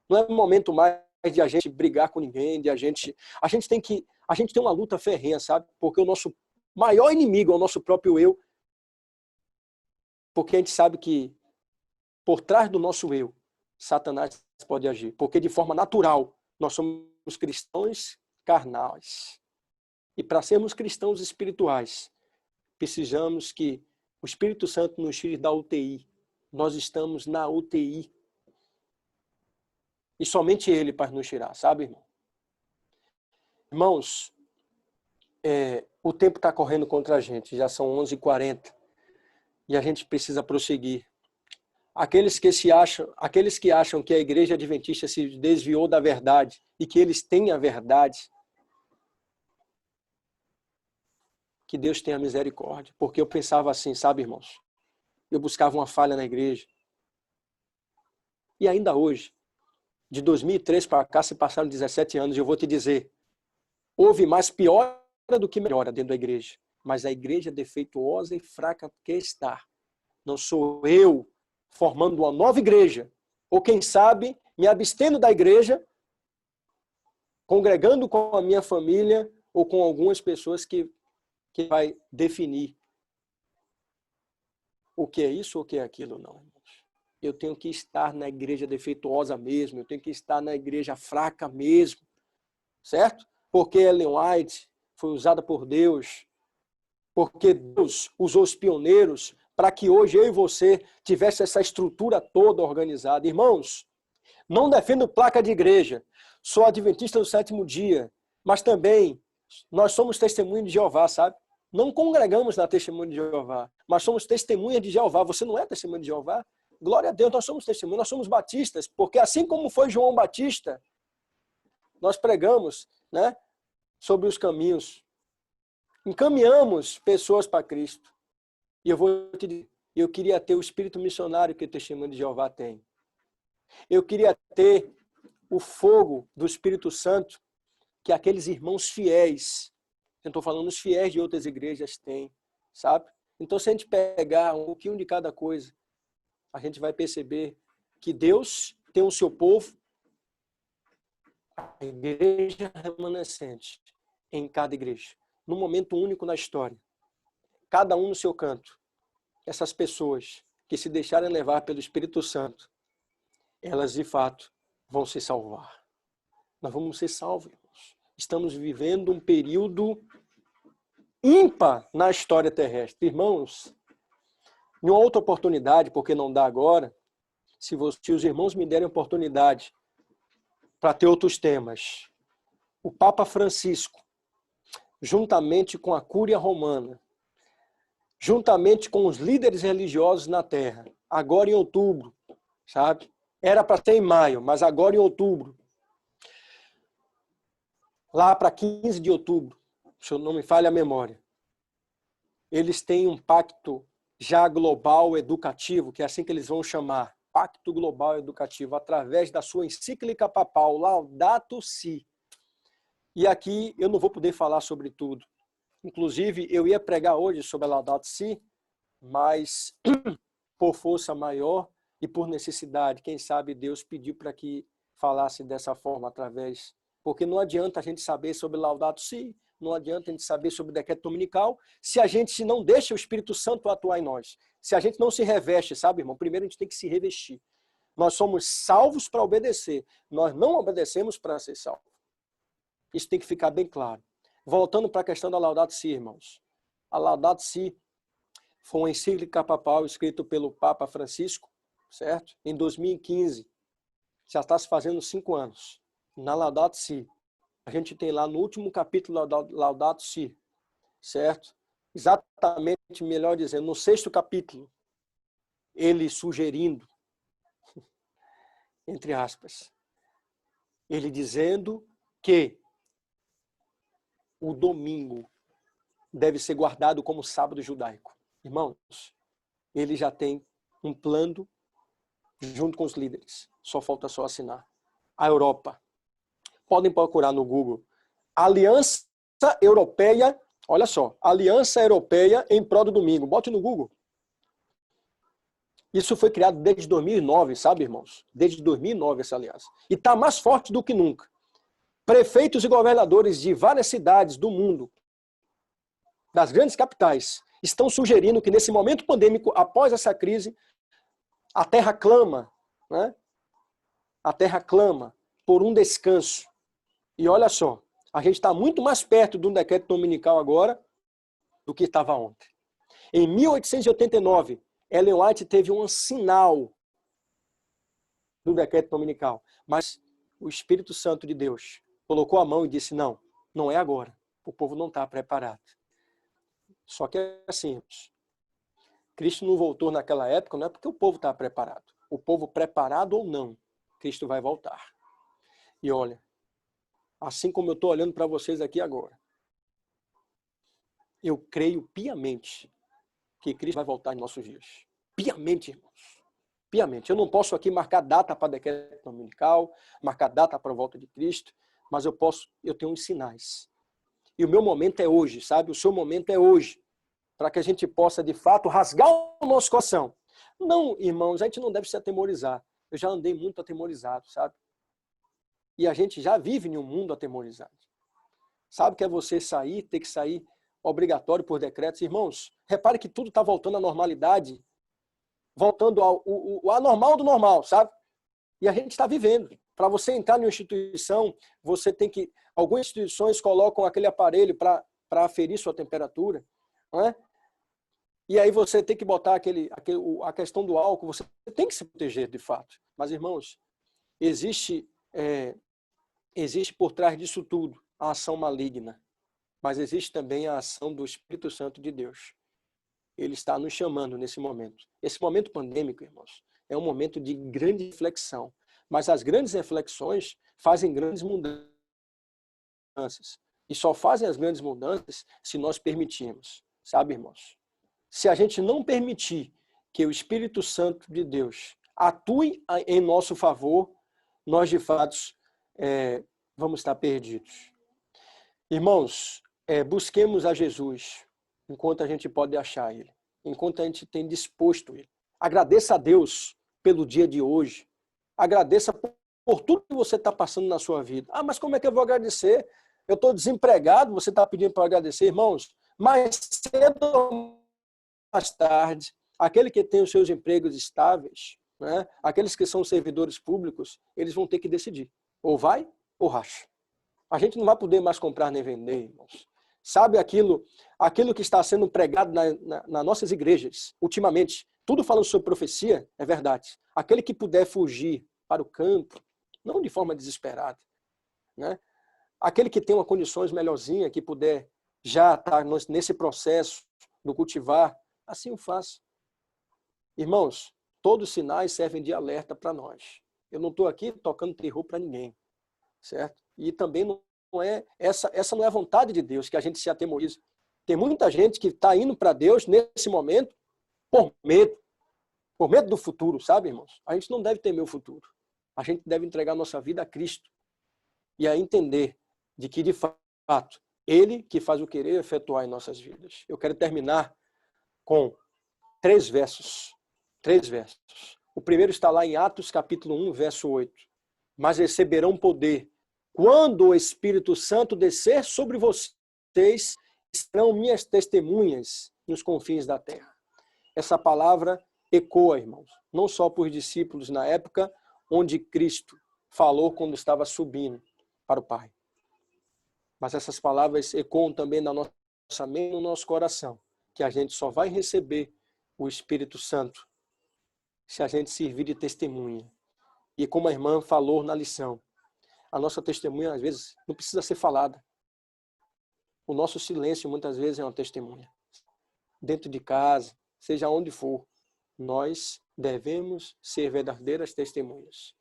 Não é o momento mais de a gente brigar com ninguém, de a gente tem uma luta ferrenha, sabe? Porque o nosso maior inimigo é o nosso próprio eu. Porque a gente sabe que por trás do nosso eu, Satanás pode agir. Porque de forma natural, nós somos cristãos carnais. E para sermos cristãos espirituais, precisamos que o Espírito Santo nos tire da UTI. Nós estamos na UTI. E somente Ele para nos tirar, sabe, irmão? Irmãos, o tempo está correndo contra a gente. Já são 11h40. E a gente precisa prosseguir. Aqueles que acham que a igreja adventista se desviou da verdade e que eles têm a verdade, que Deus tenha misericórdia. Porque eu pensava assim, sabe, irmãos? Eu buscava uma falha na igreja. E ainda hoje, de 2003 para cá, se passaram 17 anos, eu vou te dizer, houve mais piora do que melhora dentro da igreja. Mas a igreja defeituosa e fraca que está. Não sou eu formando uma nova igreja, ou quem sabe, me abstendo da igreja, congregando com a minha família, ou com algumas pessoas que vai definir o que é isso ou o que é aquilo, não, irmãos. Eu tenho que estar na igreja defeituosa mesmo, eu tenho que estar na igreja fraca mesmo, certo? Porque Ellen White foi usada por Deus, porque Deus usou os pioneiros para que hoje eu e você tivesse essa estrutura toda organizada. Irmãos, não defendo placa de igreja, sou adventista do 7º dia, mas também nós somos testemunhas de Jeová, sabe? Não congregamos na testemunha de Jeová, mas somos testemunhas de Jeová. Você não é testemunha de Jeová? Glória a Deus, nós somos testemunhas, nós somos batistas, porque assim como foi João Batista, nós pregamos, né, sobre os caminhos, encaminhamos pessoas para Cristo. E eu vou te dizer, eu queria ter o espírito missionário que o testemunho de Jeová tem. Eu queria ter o fogo do Espírito Santo que aqueles irmãos fiéis, eu estou falando os fiéis de outras igrejas têm, sabe? Então, se a gente pegar um pouquinho de cada coisa, a gente vai perceber que Deus tem o seu povo, a igreja remanescente em cada igreja, num momento único na história. Cada um no seu canto. Essas pessoas que se deixarem levar pelo Espírito Santo, elas de fato vão se salvar. Nós vamos ser salvos, irmãos. Estamos vivendo um período ímpar na história terrestre. Irmãos, em uma outra oportunidade, porque não dá agora, se os irmãos me derem oportunidade para ter outros temas, o Papa Francisco, juntamente com a Cúria Romana, juntamente com os líderes religiosos na Terra, agora em outubro, sabe? Era para ser em maio, mas agora em outubro. Lá para 15 de outubro, se eu não me falha a memória. Eles têm um pacto já global educativo, que é assim que eles vão chamar, Pacto Global Educativo, através da sua encíclica papal, Laudato Si. E aqui eu não vou poder falar sobre tudo. Inclusive, eu ia pregar hoje sobre a Laudato Si, mas por força maior e por necessidade, quem sabe Deus pediu para que falasse dessa forma através. Porque não adianta a gente saber sobre Laudato Si, não adianta a gente saber sobre o decreto dominical, se a gente não deixa o Espírito Santo atuar em nós. Se a gente não se reveste, sabe, irmão? Primeiro a gente tem que se revestir. Nós somos salvos para obedecer. Nós não obedecemos para ser salvos. Isso tem que ficar bem claro. Voltando para a questão da Laudato Si, irmãos. A Laudato Si foi uma encíclica papal escrita pelo Papa Francisco, certo? Em 2015, já está se fazendo 5 anos. Na Laudato Si. A gente tem lá no último capítulo da Laudato Si, certo? Exatamente, melhor dizendo, no 6º capítulo, ele sugerindo, entre aspas, ele dizendo que o domingo deve ser guardado como sábado judaico. Irmãos, ele já tem um plano junto com os líderes. Só falta só assinar. A Europa. Podem procurar no Google. Aliança Europeia, olha só, Aliança Europeia em prol do domingo. Bote no Google. Isso foi criado desde 2009, sabe, irmãos? Desde 2009 essa aliança. E está mais forte do que nunca. Prefeitos e governadores de várias cidades do mundo, das grandes capitais, estão sugerindo que nesse momento pandêmico, após essa crise, a terra clama, né? A terra clama por um descanso. E olha só, a gente está muito mais perto de um decreto dominical agora do que estava ontem. Em 1889, Ellen White teve um sinal do decreto dominical, mas o Espírito Santo de Deus colocou a mão e disse, não, não é agora. O povo não está preparado. Só que é simples. Cristo não voltou naquela época, não é porque o povo está preparado. O povo preparado ou não, Cristo vai voltar. E olha, assim como eu estou olhando para vocês aqui agora, eu creio piamente que Cristo vai voltar em nossos dias. Piamente, irmãos. Piamente. Eu não posso aqui marcar data para decreto dominical, marcar data para a volta de Cristo, mas eu tenho uns sinais. E o meu momento é hoje, sabe? O seu momento é hoje, para que a gente possa, de fato, rasgar o nosso coração. Não, irmãos, a gente não deve se atemorizar. Eu já andei muito atemorizado, sabe? E a gente já vive em um mundo atemorizado. Sabe que é você sair, ter que sair obrigatório por decretos? Irmãos, repare que tudo está voltando à normalidade, voltando ao anormal do normal, sabe? E a gente está vivendo. Para você entrar em uma instituição, você tem que... Algumas instituições colocam aquele aparelho para aferir sua temperatura, não é? E aí você tem que botar a questão do álcool, você tem que se proteger de fato. Mas, irmãos, existe por trás disso tudo a ação maligna, mas existe também a ação do Espírito Santo de Deus. Ele está nos chamando nesse momento. Esse momento pandêmico, irmãos, é um momento de grande reflexão, mas as grandes reflexões fazem grandes mudanças. E só fazem as grandes mudanças se nós permitirmos, sabe, irmãos? Se a gente não permitir que o Espírito Santo de Deus atue em nosso favor, nós, de fato, vamos estar perdidos. Irmãos, busquemos a Jesus enquanto a gente pode achar Ele, enquanto a gente tem disposto Ele. Agradeça a Deus pelo dia de hoje. Agradeça por tudo que você está passando na sua vida. Ah, mas como é que eu vou agradecer? Eu estou desempregado, você está pedindo para agradecer, irmãos? Mais cedo ou mais tarde, aquele que tem os seus empregos estáveis, né? Aqueles que são servidores públicos, eles vão ter que decidir. Ou vai ou racha. A gente não vai poder mais comprar nem vender, irmãos. Sabe aquilo que está sendo pregado nas nossas igrejas, ultimamente, tudo falando sobre profecia, é verdade. Aquele que puder fugir para o campo, não de forma desesperada, né? Aquele que tem uma condições melhorzinha, que puder já estar nesse processo do cultivar, assim o faça. Irmãos, todos os sinais servem de alerta para nós. Eu não estou aqui tocando terror para ninguém, certo? E também não é essa não é a vontade de Deus, que a gente se atemorize. Tem muita gente que está indo para Deus nesse momento por medo do futuro, sabe, irmãos? A gente não deve temer o futuro. A gente deve entregar nossa vida a Cristo e a entender de que, de fato, Ele que faz o querer efetuar em nossas vidas. Eu quero terminar com 3 versos. 3 versos. O primeiro está lá em Atos capítulo 1, verso 8. Mas receberão poder quando o Espírito Santo descer sobre vocês, serão minhas testemunhas nos confins da terra. Essa palavra ecoa, irmãos, não só por discípulos na época onde Cristo falou quando estava subindo para o Pai. Mas essas palavras ecoam também na nossa mente, no nosso coração, que a gente só vai receber o Espírito Santo se a gente servir de testemunha. E como a irmã falou na lição, a nossa testemunha, às vezes, não precisa ser falada. O nosso silêncio, muitas vezes, é uma testemunha. Dentro de casa, seja onde for, nós devemos ser verdadeiras testemunhas.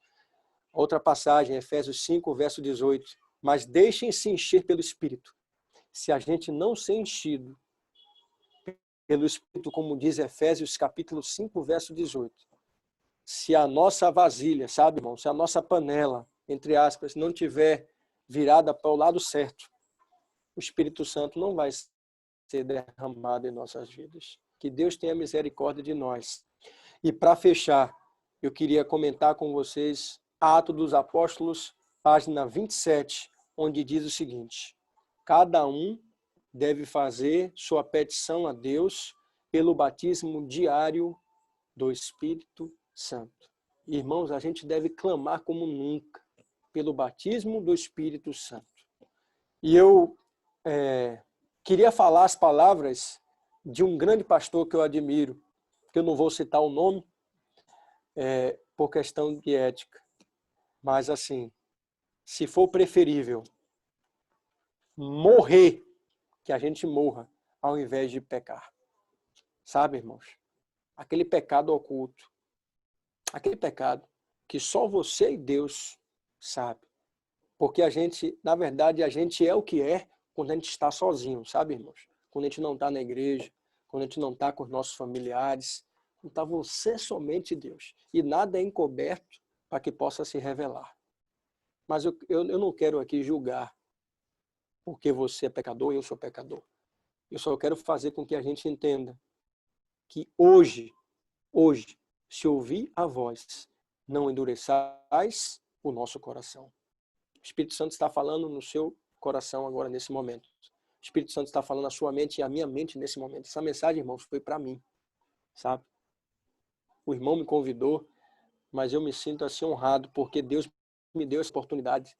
Outra passagem, Efésios 5, verso 18. Mas deixem-se encher pelo Espírito. Se a gente não ser enchido pelo Espírito, como diz Efésios capítulo 5, verso 18. Se a nossa vasilha, sabe, irmão, se a nossa panela, entre aspas, não tiver virada para o lado certo, o Espírito Santo não vai ser derramado em nossas vidas. Que Deus tenha misericórdia de nós. E para fechar, eu queria comentar com vocês Atos dos Apóstolos, página 27, onde diz o seguinte: cada um deve fazer sua petição a Deus pelo batismo diário do Espírito Santo. Irmãos, a gente deve clamar como nunca pelo batismo do Espírito Santo. E eu queria falar as palavras de um grande pastor que eu admiro, que eu não vou citar o nome, por questão de ética. Mas assim, se for preferível morrer, que a gente morra, ao invés de pecar. Sabe, irmãos? Aquele pecado oculto. Aquele pecado que só você e Deus sabe. Porque a gente, na verdade, a gente é o que é quando a gente está sozinho, sabe, irmãos? Quando a gente não está na igreja, quando a gente não está com os nossos familiares. Não está você somente Deus. E nada é encoberto para que possa se revelar. Mas eu não quero aqui julgar porque você é pecador e eu sou pecador. Eu só quero fazer com que a gente entenda que hoje, se ouvir a voz, não endureçais o nosso coração. O Espírito Santo está falando no seu coração agora, nesse momento. O Espírito Santo está falando na sua mente e a minha mente nesse momento. Essa mensagem, irmãos, foi para mim, sabe? O irmão me convidou, mas eu me sinto assim honrado, porque Deus me deu essa oportunidade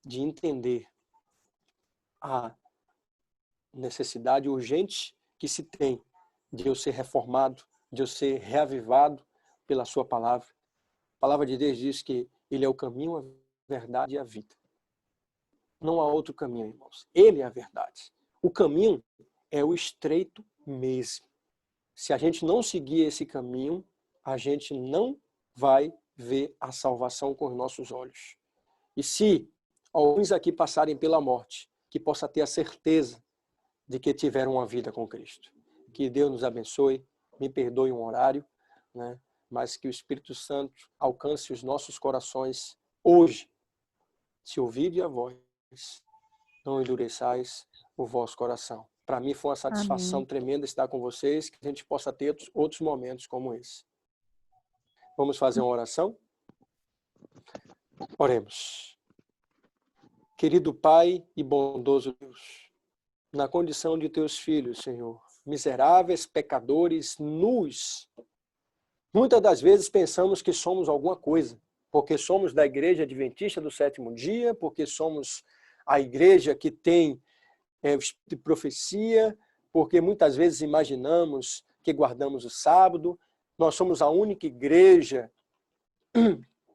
de entender a necessidade urgente que se tem de eu ser reformado, de eu ser reavivado pela sua palavra. A palavra de Deus diz que Ele é o caminho, a verdade e a vida. Não há outro caminho, irmãos. Ele é a verdade. O caminho é o estreito mesmo. Se a gente não seguir esse caminho, a gente não vai ver a salvação com os nossos olhos. E se alguns aqui passarem pela morte, que possa ter a certeza de que tiveram uma vida com Cristo. Que Deus nos abençoe, me perdoe um horário, né? Mas que o Espírito Santo alcance os nossos corações hoje. Se ouvirem a voz, não endureçais o vosso coração. Para mim foi uma satisfação tremenda estar com vocês, que a gente possa ter outros momentos como esse. Vamos fazer uma oração? Oremos. Querido Pai e bondoso Deus, na condição de teus filhos, Senhor, miseráveis, pecadores, nus, muitas das vezes pensamos que somos alguma coisa, porque somos da Igreja Adventista do Sétimo Dia, porque somos a igreja que tem de profecia, porque muitas vezes imaginamos que guardamos o sábado. Nós somos a única igreja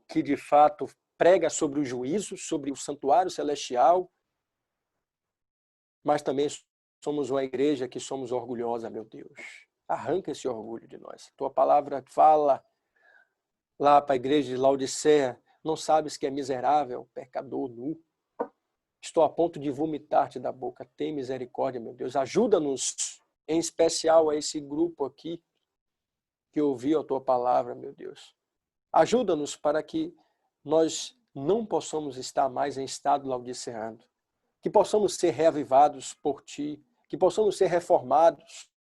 que de fato prega sobre o juízo, sobre o santuário celestial, mas também somos uma igreja que somos orgulhosa, meu Deus. Arranca esse orgulho de nós. Tua palavra fala lá para a igreja de Laodiceia, não sabes que é miserável, pecador, nu? Estou a ponto de vomitar-te da boca. Tem misericórdia, meu Deus. Ajuda-nos, em especial a esse grupo aqui que ouviu a tua palavra, meu Deus. Ajuda-nos para que nós não possamos estar mais em estado laodiceano. Que possamos ser reavivados por ti. Que possamos ser reformados.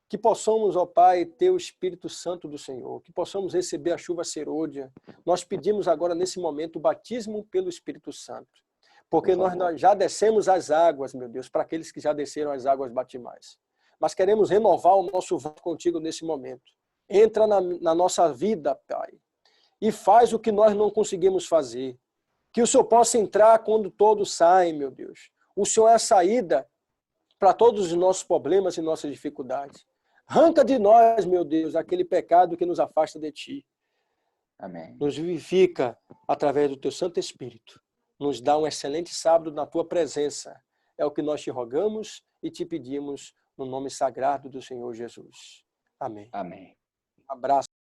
Que possamos, ó Pai, ter o Espírito Santo do Senhor. Que possamos receber a chuva serôdia. Nós pedimos agora, nesse momento, o batismo pelo Espírito Santo. Porque nós já descemos as águas, meu Deus, para aqueles que já desceram as águas batimais. Mas queremos renovar o nosso voto contigo nesse momento. Entra na nossa vida, Pai, e faz o que nós não conseguimos fazer. Que o Senhor possa entrar quando todos saem, meu Deus. O Senhor é a saída para todos os nossos problemas e nossas dificuldades. Arranca de nós, meu Deus, aquele pecado que nos afasta de Ti. Amém. Nos vivifica através do Teu Santo Espírito. Nos dá um excelente sábado na Tua presença. É o que nós te rogamos e te pedimos no nome sagrado do Senhor Jesus. Amém. Amém. Um abraço.